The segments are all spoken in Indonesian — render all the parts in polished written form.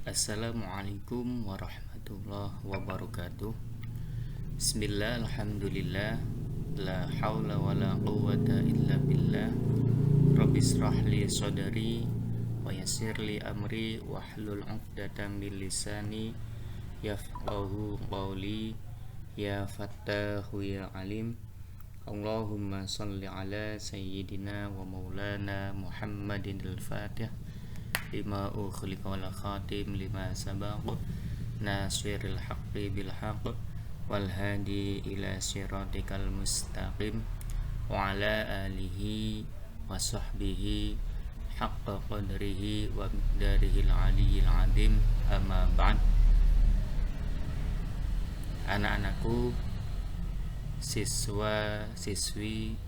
Assalamualaikum warahmatullahi wabarakatuh. Bismillah, alhamdulillah, la hawla wa la quwwata illa billah. Rabbi israh li sadri wa yassir li amri wahlul 'uqdatam min lisani yafqahu qawli. Ya Fattahu ya Alim. Allahumma salli ala sayyidina wa maulana Muhammadin al-Fatih lima ukhliqa wal khatim lima sabaq nasiril haqqi bil haqq wal hadi ila siratikal mustaqim wa ala alihi wa sahbihi haqqa qadrihi wa miqdarihil aliyil azim. Amma ba'd. Anak-anakku, siswa-siswi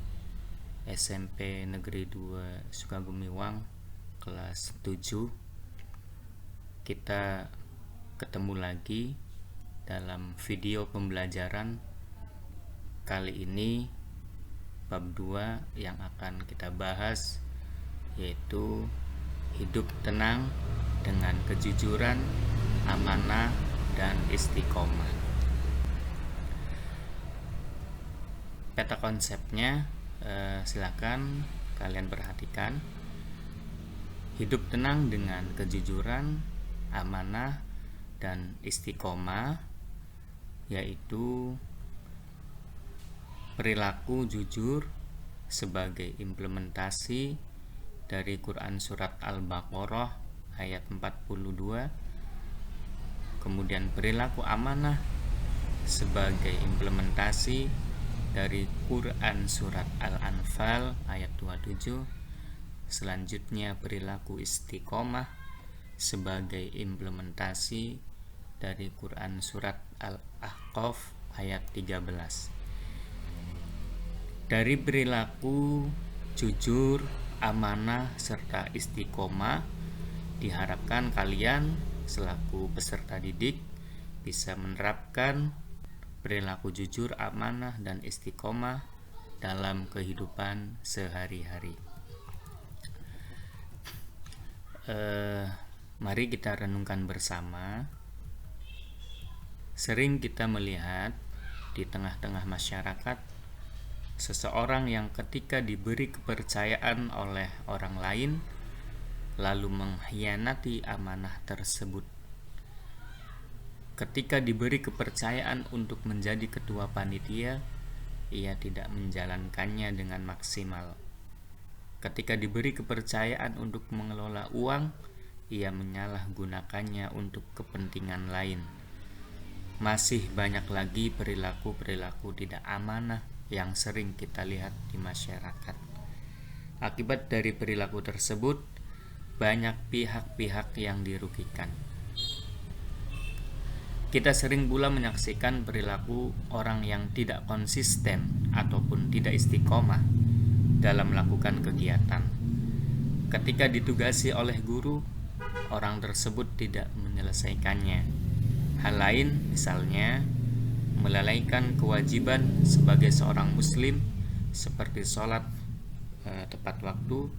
SMP Negeri 2 Sukagumiwang kelas 7, kita ketemu lagi dalam video pembelajaran. Kali ini bab 2 yang akan kita bahas yaitu hidup tenang dengan kejujuran, amanah, dan istiqomah. Peta konsepnya silakan kalian perhatikan. Hidup tenang dengan kejujuran, amanah, dan istiqomah, yaitu perilaku jujur sebagai implementasi dari Quran Surat Al-Baqarah ayat 42, kemudian perilaku amanah sebagai implementasi dari Quran Surat Al-Anfal ayat 27. Selanjutnya perilaku istiqomah sebagai implementasi dari Quran Surat Al-Ahqaf ayat 13. Dari perilaku jujur, amanah, serta istiqomah, diharapkan kalian selaku peserta didik bisa menerapkan perilaku jujur, amanah, dan istiqomah dalam kehidupan sehari-hari. Mari kita renungkan bersama. Sering kita melihat di tengah-tengah masyarakat seseorang yang ketika diberi kepercayaan oleh orang lain lalu mengkhianati amanah tersebut. Ketika diberi kepercayaan untuk menjadi ketua panitia, ia tidak menjalankannya dengan maksimal. Ketika diberi kepercayaan untuk mengelola uang, ia menyalahgunakannya untuk kepentingan lain. Masih banyak lagi perilaku-perilaku tidak amanah yang sering kita lihat di masyarakat. Akibat dari perilaku tersebut, banyak pihak-pihak yang dirugikan. Kita sering pula menyaksikan perilaku orang yang tidak konsisten ataupun tidak istiqomah dalam melakukan kegiatan. Ketika ditugasi oleh guru, orang tersebut tidak menyelesaikannya. Hal lain misalnya melalaikan kewajiban sebagai seorang muslim seperti sholat tepat waktu.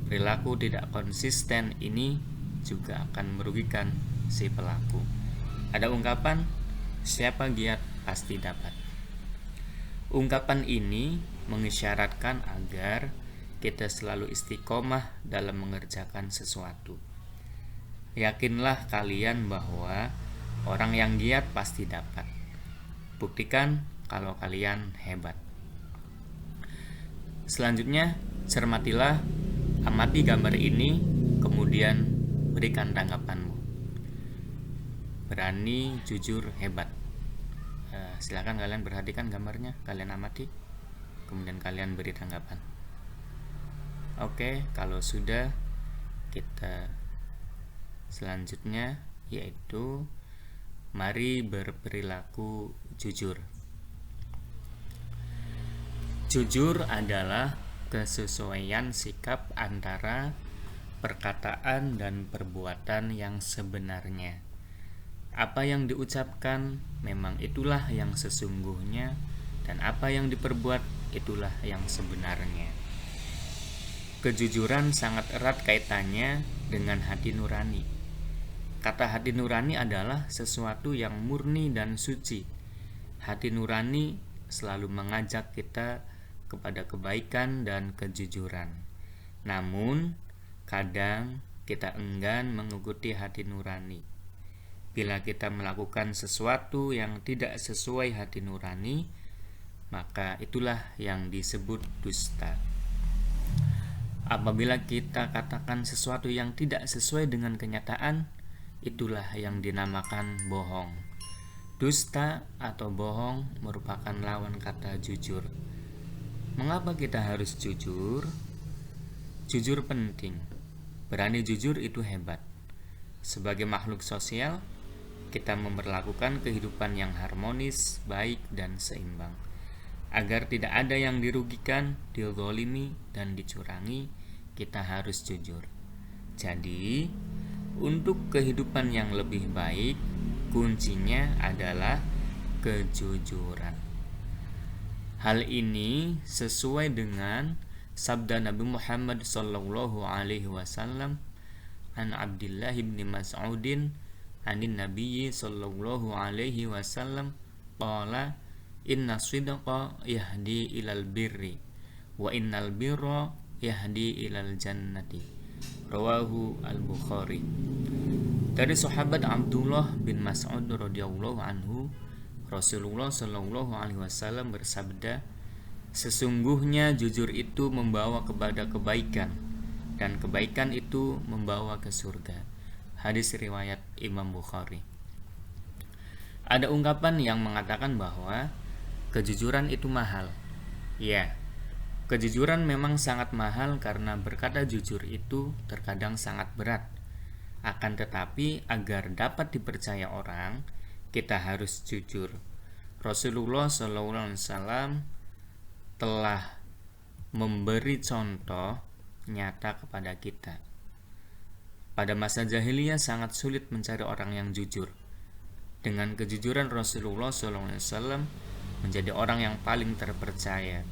Perilaku tidak konsisten ini juga akan merugikan si pelaku. Ada ungkapan, siapa giat pasti dapat. Ungkapan ini mengisyaratkan agar kita selalu istiqomah dalam mengerjakan sesuatu. Yakinlah kalian bahwa orang yang giat pasti dapat. Buktikan kalau kalian hebat. Selanjutnya, cermatilah, amati gambar ini, kemudian berikan tanggapanmu. Berani, jujur, hebat. Silakan kalian perhatikan gambarnya, kalian amati, kemudian kalian beri tanggapan. Oke, kalau sudah, kita selanjutnya yaitu mari berperilaku jujur. Jujur adalah kesesuaian sikap antara perkataan dan perbuatan yang sebenarnya. Apa yang diucapkan memang itulah yang sesungguhnya, dan apa yang diperbuat itulah yang sebenarnya. Kejujuran sangat erat kaitannya dengan hati nurani. Kata hati nurani adalah sesuatu yang murni dan suci. Hati nurani selalu mengajak kita kepada kebaikan dan kejujuran. Namun, kadang kita enggan mengikuti hati nurani. Bila kita melakukan sesuatu yang tidak sesuai hati nurani, maka itulah yang disebut dusta. Apabila kita katakan sesuatu yang tidak sesuai dengan kenyataan, itulah yang dinamakan bohong. Dusta atau bohong merupakan lawan kata jujur. Mengapa kita harus jujur? Jujur penting. Berani jujur itu hebat. Sebagai makhluk sosial, kita memperlakukan kehidupan yang harmonis, baik, dan seimbang. Agar tidak ada yang dirugikan, dizalimi, dan dicurangi, kita harus jujur. Jadi, untuk kehidupan yang lebih baik, kuncinya adalah kejujuran. Hal ini sesuai dengan sabda Nabi Muhammad sallallahu alaihi wasallam an Abdullah bin Mas'udin anin Nabiyyi sallallahu alaihi wasallam qala inna sidqa yahdi ilal birri wa innal birra yahdi ilal jannati. Rawahu al-Bukhari. Dari sahabat Abdullah bin Mas'ud radhiyallahu anhu, Rasulullah sallallahu alaihi wasallam bersabda, sesungguhnya jujur itu membawa kepada kebaikan dan kebaikan itu membawa ke surga. Hadis riwayat Imam Bukhari. Ada ungkapan yang mengatakan bahwa kejujuran itu mahal. Ya, kejujuran memang sangat mahal karena berkata jujur itu terkadang sangat berat. Akan tetapi agar dapat dipercaya orang, kita harus jujur. Rasulullah SAW telah memberi contoh nyata kepada kita. Pada masa jahiliyah sangat sulit mencari orang yang jujur. Dengan kejujuran Rasulullah SAW menjadi orang yang paling terpercaya.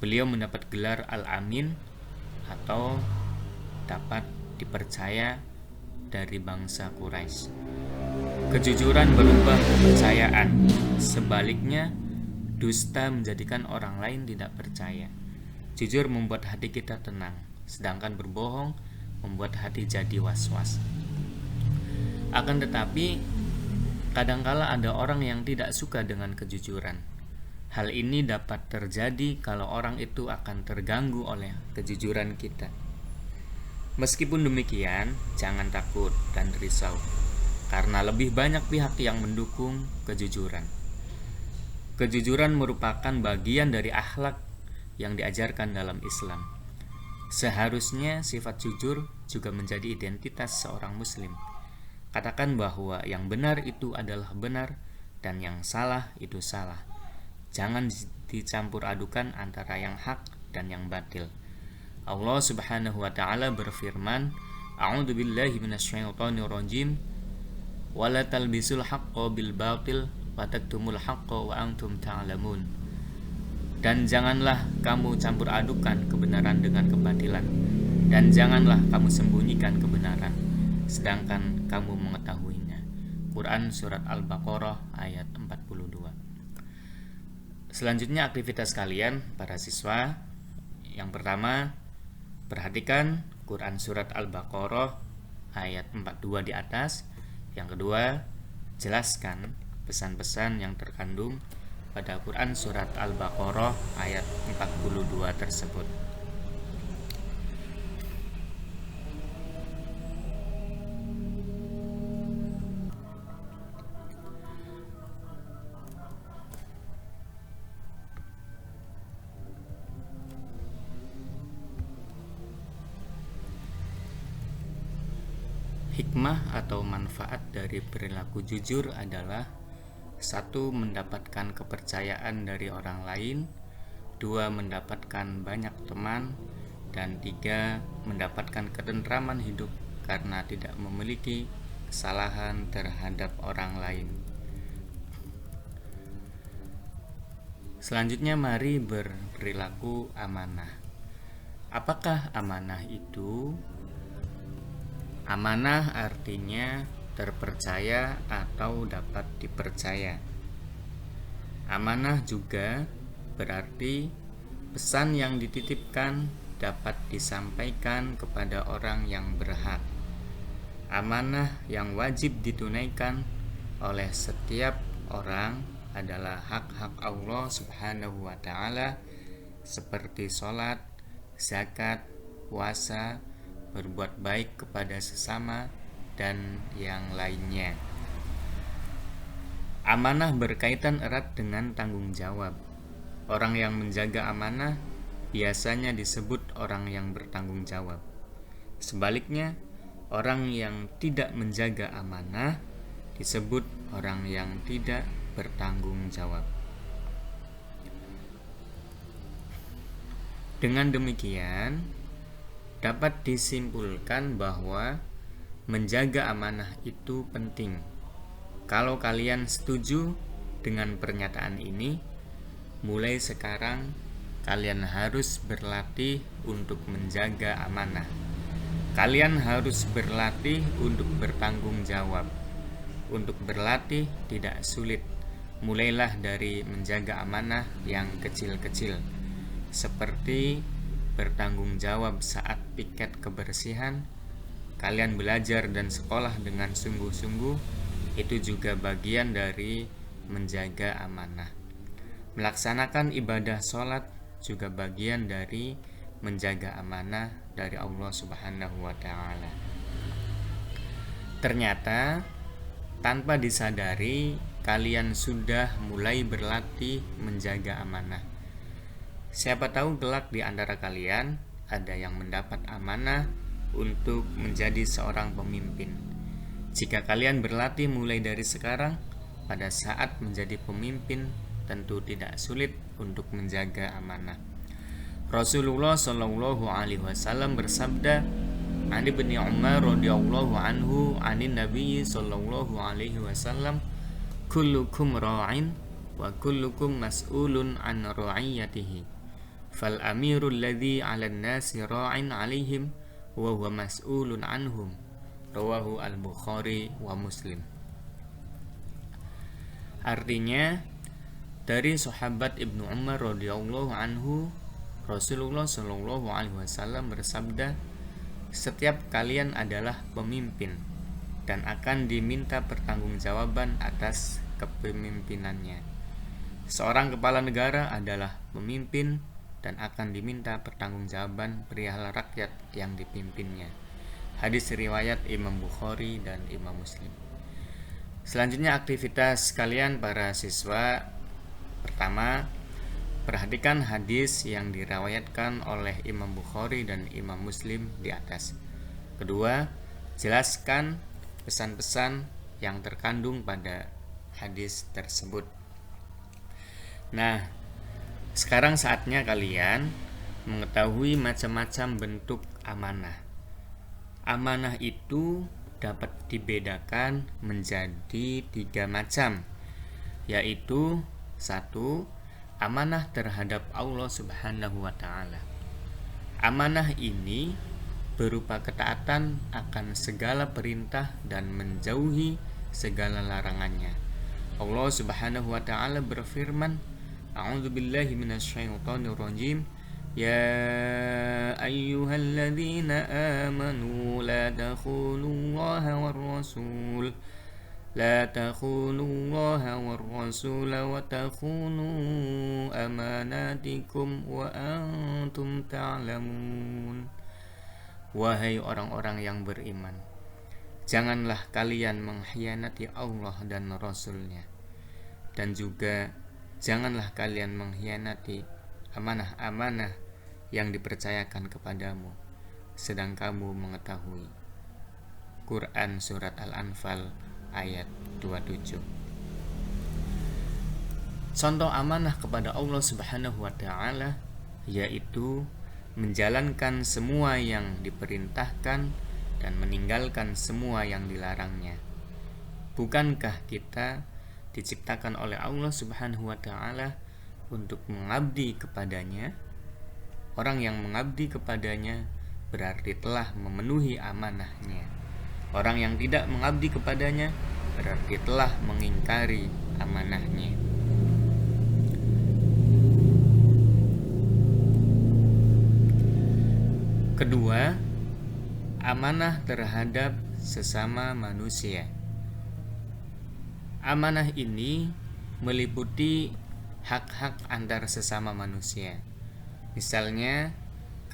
Beliau mendapat gelar Al-Amin atau dapat dipercaya dari bangsa Quraisy. Kejujuran berubah kepercayaan. Sebaliknya, dusta menjadikan orang lain tidak percaya. Jujur membuat hati kita tenang, sedangkan berbohong membuat hati jadi was-was. Akan tetapi, kadangkala ada orang yang tidak suka dengan kejujuran. Hal ini dapat terjadi kalau orang itu akan terganggu oleh kejujuran kita. Meskipun demikian, jangan takut dan risau, karena lebih banyak pihak yang mendukung kejujuran. Kejujuran merupakan bagian dari akhlak yang diajarkan dalam Islam. Seharusnya sifat jujur juga menjadi identitas seorang muslim. Katakan bahwa yang benar itu adalah benar dan yang salah itu salah. Jangan dicampur adukan antara yang hak dan yang batil. Allah Subhanahu wa taala berfirman, A'udzu billahi minasyaitonir rajim. Wala talbisul haqqo bil batil wa taktumul haqqo wa antum ta'lamun. Dan janganlah kamu campur adukan kebenaran dengan kebatilan, dan janganlah kamu sembunyikan kebenaran sedangkan kamu mengetahuinya. Quran surat Al-Baqarah ayat 42. Selanjutnya aktivitas kalian para siswa. Yang pertama, perhatikan Quran surat Al-Baqarah ayat 42 di atas. Yang kedua, jelaskan pesan-pesan yang terkandung pada Quran surat Al-Baqarah ayat 42 tersebut. Hikmah atau manfaat dari perilaku jujur adalah 1. Mendapatkan kepercayaan dari orang lain, 2. Mendapatkan banyak teman, dan 3. Mendapatkan ketentraman hidup karena tidak memiliki kesalahan terhadap orang lain. Selanjutnya mari berperilaku amanah. Apakah amanah itu? Amanah artinya terpercaya atau dapat dipercaya. Amanah juga berarti pesan yang dititipkan dapat disampaikan kepada orang yang berhak. Amanah yang wajib ditunaikan oleh setiap orang adalah hak-hak Allah Subhanahu wa Ta'ala, seperti sholat, zakat, puasa, berbuat baik kepada sesama, dan yang lainnya. Amanah berkaitan erat dengan tanggung jawab. Orang yang menjaga amanah biasanya disebut orang yang bertanggung jawab. Sebaliknya, orang yang tidak menjaga amanah disebut orang yang tidak bertanggung jawab. Dengan demikian, dapat disimpulkan bahwa menjaga amanah itu penting. Kalau kalian setuju dengan pernyataan ini, mulai sekarang kalian harus berlatih untuk menjaga amanah. Kalian harus berlatih untuk bertanggung jawab. Untuk berlatih tidak sulit. Mulailah dari menjaga amanah yang kecil-kecil, seperti bertanggung jawab saat piket kebersihan. Kalian belajar dan sekolah dengan sungguh-sungguh, itu juga bagian dari menjaga amanah. Melaksanakan ibadah sholat juga bagian dari menjaga amanah dari Allah Subhanahu wa Ta'ala. Ternyata tanpa disadari kalian sudah mulai berlatih menjaga amanah. Siapa tahu kelak di antara kalian ada yang mendapat amanah untuk menjadi seorang pemimpin. Jika kalian berlatih mulai dari sekarang, pada saat menjadi pemimpin tentu tidak sulit untuk menjaga amanah. Rasulullah Shallallahu Alaihi Wasallam bersabda, "An Ibnu Umar radhiyallahu anhu, anin Nabi Shallallahu Alaihi Wasallam, kullukum ra'in wa kullukum mas'ulun an ra'iyatihi. Fal amirul ladzi 'alan nasi ra'in 'alaihim wa huwa mas'ulun anhum." Rawahu al-Bukhari wa Muslim. Artinya, dari sahabat Ibnu Umar radhiyallahu anhu, Rasulullah Shallallahu alaihi wasallam bersabda, "Setiap kalian adalah pemimpin dan akan diminta pertanggungjawaban atas kepemimpinannya. Seorang kepala negara adalah pemimpin dan akan diminta pertanggungjawaban perihal rakyat yang dipimpinnya." Hadis riwayat Imam Bukhari dan Imam Muslim. Selanjutnya aktivitas kalian para siswa. Pertama, perhatikan hadis yang diriwayatkan oleh Imam Bukhari dan Imam Muslim di atas. Kedua, jelaskan pesan-pesan yang terkandung pada hadis tersebut. Nah, sekarang saatnya kalian mengetahui macam-macam bentuk amanah. Amanah itu dapat dibedakan menjadi 3 macam, yaitu 1. Amanah terhadap Allah Subhanahu wa Ta'ala. Amanah ini berupa ketaatan akan segala perintah dan menjauhi segala larangannya. Allah Subhanahu wa Ta'ala berfirman, "A'udzubillahi minasyaitonirrajim. Ya ayyuhalladzina amanu la takhunullaha war-rasul la takhunullaha war-rasul wa takhunu amanatikum wa antum ta'lamun." Wahai orang-orang yang beriman, janganlah kalian mengkhianati Allah dan Rasul-Nya, dan juga janganlah kalian mengkhianati amanah-amanah yang dipercayakan kepadamu, sedang kamu mengetahui. Quran Surat Al-Anfal ayat 27. Contoh amanah kepada Allah Subhanahu wa Ta'ala yaitu menjalankan semua yang diperintahkan dan meninggalkan semua yang dilarangnya. Bukankah kita diciptakan oleh Allah Subhanahu wa Ta'ala untuk mengabdi kepadanya? Orang yang mengabdi kepadanya berarti telah memenuhi amanahnya. Orang yang tidak mengabdi kepadanya berarti telah mengingkari amanahnya. Kedua, amanah terhadap sesama manusia. Amanah ini meliputi hak-hak antar sesama manusia. Misalnya,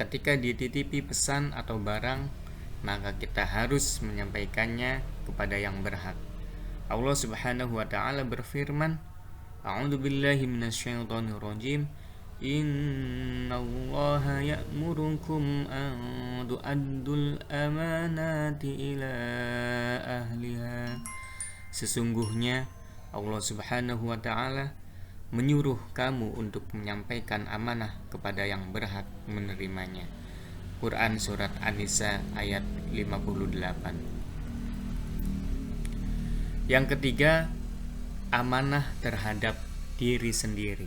ketika dititipi pesan atau barang, maka kita harus menyampaikannya kepada yang berhak. Allah Subhanahu wa taala berfirman, A'udzubillahi minasyaitonirrajim. Innallaha ya'murukum an tu'addul amanati ila ahliha. Sesungguhnya Allah Subhanahu wa taala menyuruh kamu untuk menyampaikan amanah kepada yang berhak menerimanya. Quran surat An-Nisa ayat 58. Yang ketiga, amanah terhadap diri sendiri.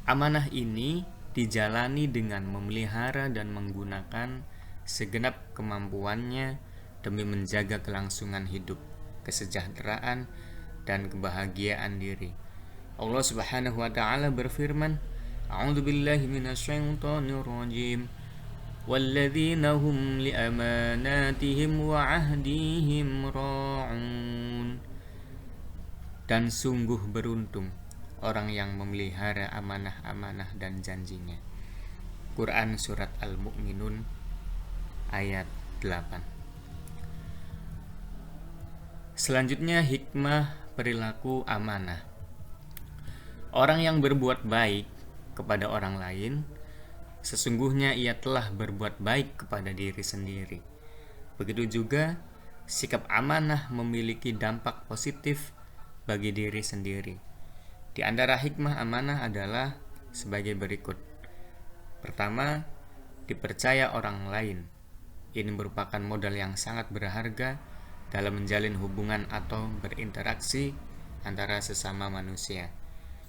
Amanah ini dijalani dengan memelihara dan menggunakan segenap kemampuannya demi menjaga kelangsungan hidup, kesejahteraan, dan kebahagiaan diri. Allah Subhanahu wa taala berfirman, A'udzubillahi minasyaitonirrajim. Walladzina hum liamanatihim wa ahdihim ra'un. Dan sungguh beruntung orang yang memelihara amanah-amanah dan janjinya. Quran surat Al-Mu'minun ayat 8. Selanjutnya, hikmah perilaku amanah. Orang yang berbuat baik kepada orang lain, sesungguhnya ia telah berbuat baik kepada diri sendiri. Begitu juga sikap amanah memiliki dampak positif bagi diri sendiri. Di antara hikmah amanah adalah sebagai berikut. Pertama, dipercaya orang lain. Ini merupakan modal yang sangat berharga dalam menjalin hubungan atau berinteraksi antara sesama manusia.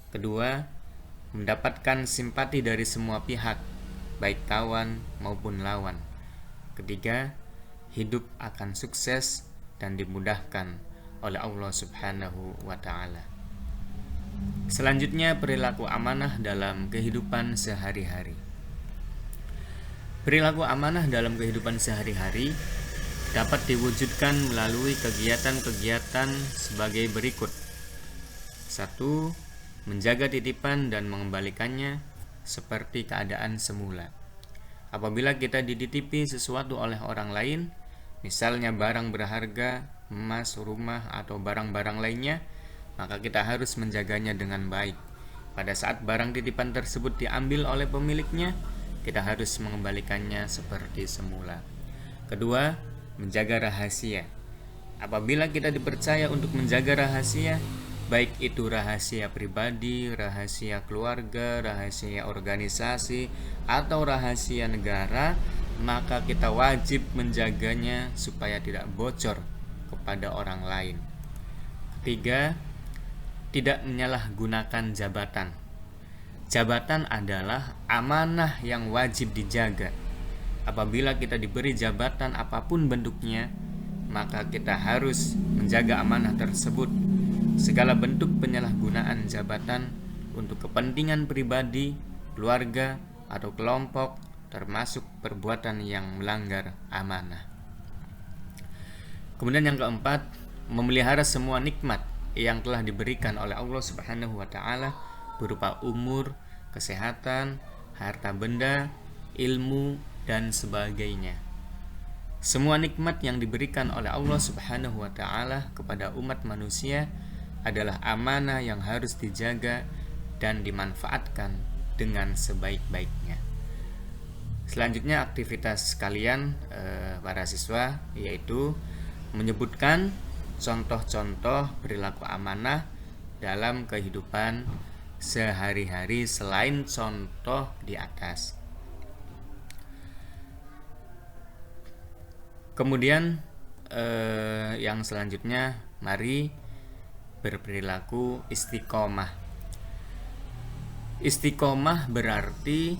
Kedua, mendapatkan simpati dari semua pihak, baik kawan maupun lawan. Ketiga, hidup akan sukses dan dimudahkan oleh Allah Subhanahu wa taala. Selanjutnya, perilaku amanah dalam kehidupan sehari-hari. Perilaku amanah dalam kehidupan sehari-hari dapat diwujudkan melalui kegiatan-kegiatan sebagai berikut. 1. Menjaga titipan dan mengembalikannya seperti keadaan semula. Apabila kita dititipi sesuatu oleh orang lain, misalnya barang berharga, emas, rumah, atau barang-barang lainnya, maka kita harus menjaganya dengan baik. Pada saat barang titipan tersebut diambil oleh pemiliknya, kita harus mengembalikannya seperti semula. Kedua, menjaga rahasia. Apabila kita dipercaya untuk menjaga rahasia, baik itu rahasia pribadi, rahasia keluarga, rahasia organisasi, atau rahasia negara, maka kita wajib menjaganya supaya tidak bocor kepada orang lain. Ketiga, tidak menyalahgunakan jabatan. Jabatan adalah amanah yang wajib dijaga. Apabila kita diberi jabatan apapun bentuknya, maka kita harus menjaga amanah tersebut. Segala bentuk penyalahgunaan jabatan untuk kepentingan pribadi, keluarga, atau kelompok termasuk perbuatan yang melanggar amanah. Kemudian yang keempat, memelihara semua nikmat yang telah diberikan oleh Allah Subhanahu wa taala berupa umur, kesehatan, harta benda, ilmu, dan sebagainya. Semua nikmat yang diberikan oleh Allah Subhanahu wa taala kepada umat manusia adalah amanah yang harus dijaga dan dimanfaatkan dengan sebaik-baiknya. Selanjutnya, aktivitas kalian para siswa yaitu menyebutkan contoh-contoh perilaku amanah dalam kehidupan sehari-hari selain contoh di atas. Kemudian yang selanjutnya, mari berperilaku istiqomah. Istiqomah berarti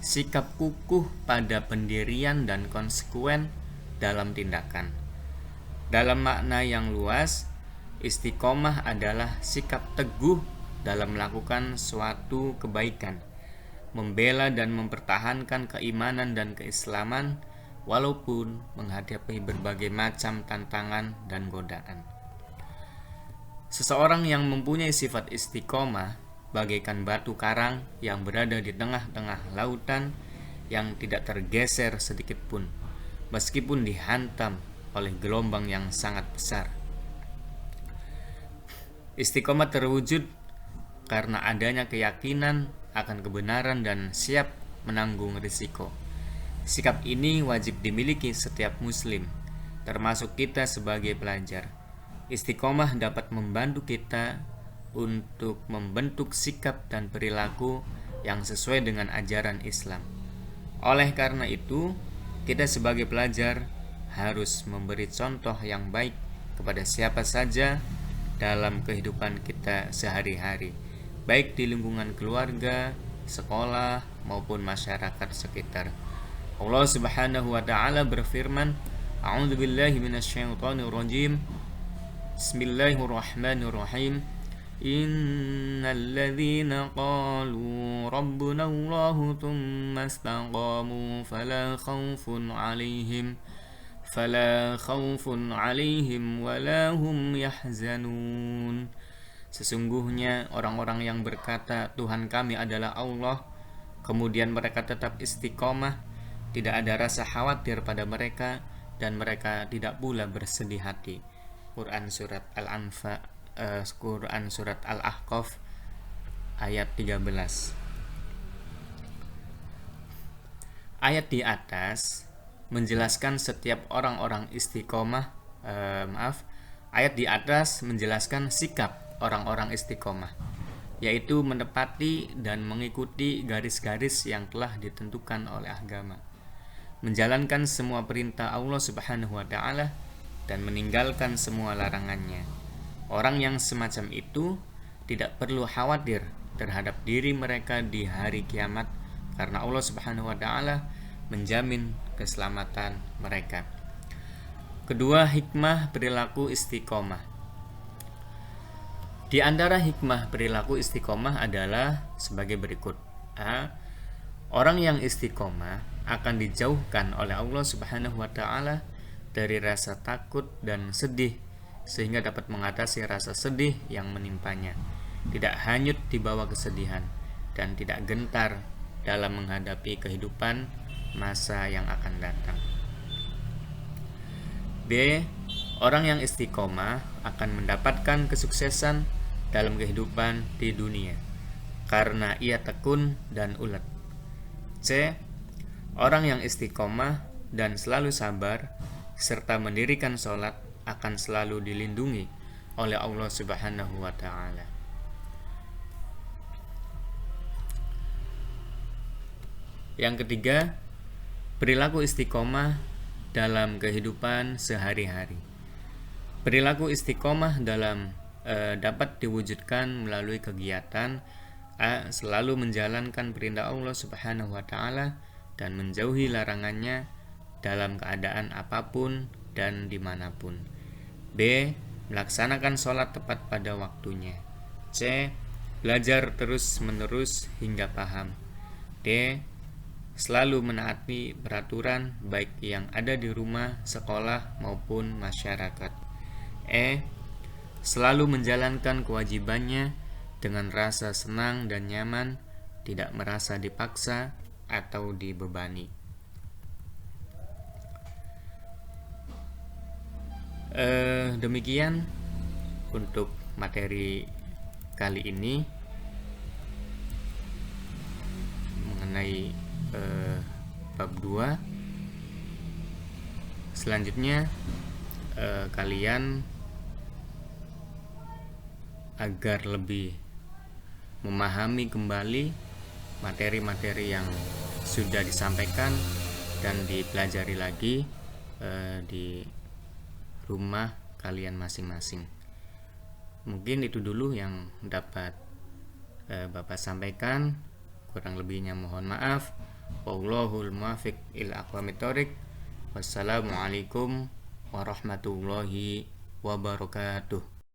sikap kukuh pada pendirian dan konsekuen dalam tindakan. Dalam makna yang luas, istiqomah adalah sikap teguh dalam melakukan suatu kebaikan, membela dan mempertahankan keimanan dan keislaman walaupun menghadapi berbagai macam tantangan dan godaan. Seseorang yang mempunyai sifat istiqomah bagaikan batu karang yang berada di tengah-tengah lautan yang tidak tergeser sedikit pun, meskipun dihantam oleh gelombang yang sangat besar. Istiqomah terwujud karena adanya keyakinan akan kebenaran dan siap menanggung risiko. Sikap ini wajib dimiliki setiap muslim, termasuk kita sebagai pelajar. Istiqomah dapat membantu kita untuk membentuk sikap dan perilaku yang sesuai dengan ajaran Islam. Oleh karena itu, kita sebagai pelajar harus memberi contoh yang baik kepada siapa saja dalam kehidupan kita sehari-hari, baik di lingkungan keluarga, sekolah, maupun masyarakat sekitar. Allah Subhanahu wa taala berfirman, A'udzubillahi minasyaitonirrajim. Bismillahirrahmanirrahim. Innalladzina qalu rabbuna Allahu tsumma istaqamu fala khawfun 'alaihim wala hum yahzanun. Sesungguhnya orang-orang yang berkata Tuhan kami adalah Allah, kemudian mereka tetap istiqomah, tidak ada rasa khawatir pada mereka dan mereka tidak pula bersedih hati. Quran surat Al-Ahqaf ayat 13. Ayat di atas menjelaskan setiap orang-orang istiqomah. Ayat di atas menjelaskan sikap orang-orang istiqomah, yaitu menepati dan mengikuti garis-garis yang telah ditentukan oleh agama, menjalankan semua perintah Allah Subhanahu wa taala dan meninggalkan semua larangannya. Orang yang semacam itu tidak perlu khawatir terhadap diri mereka di hari kiamat karena Allah Subhanahu wa taala menjamin keselamatan mereka. Kedua, hikmah perilaku istiqomah. Di antara hikmah perilaku istiqomah adalah sebagai berikut. A. Orang yang istiqomah akan dijauhkan oleh Allah Subhanahu wa taala dari rasa takut dan sedih, sehingga dapat mengatasi rasa sedih yang menimpanya, tidak hanyut di bawah kesedihan, dan tidak gentar dalam menghadapi kehidupan masa yang akan datang. B. Orang yang istiqomah akan mendapatkan kesuksesan dalam kehidupan di dunia karena ia tekun dan ulet. C. Orang yang istiqomah dan selalu sabar serta mendirikan sholat akan selalu dilindungi oleh Allah Subhanahu wa taala. Yang ketiga, perilaku istiqomah dalam kehidupan sehari-hari. Perilaku istiqomah dapat diwujudkan melalui kegiatan A. Selalu menjalankan perintah Allah Subhanahu wa taala dan menjauhi larangannya dalam keadaan apapun dan dimanapun. B. Melaksanakan sholat tepat pada waktunya. C. Belajar terus-menerus hingga paham. D. Selalu menaati peraturan baik yang ada di rumah, sekolah, maupun masyarakat. E. Selalu menjalankan kewajibannya dengan rasa senang dan nyaman, tidak merasa dipaksa atau dibebani. Demikian untuk materi kali ini mengenai bab 2. Selanjutnya kalian agar lebih memahami kembali materi-materi yang sudah disampaikan dan dipelajari lagi di rumah kalian masing-masing. Mungkin itu dulu yang dapat Bapak sampaikan. Kurang lebihnya mohon maaf. Wallahul muwaffiq ila aqwamit thoriq. Wassalamualaikum warahmatullahi wabarakatuh.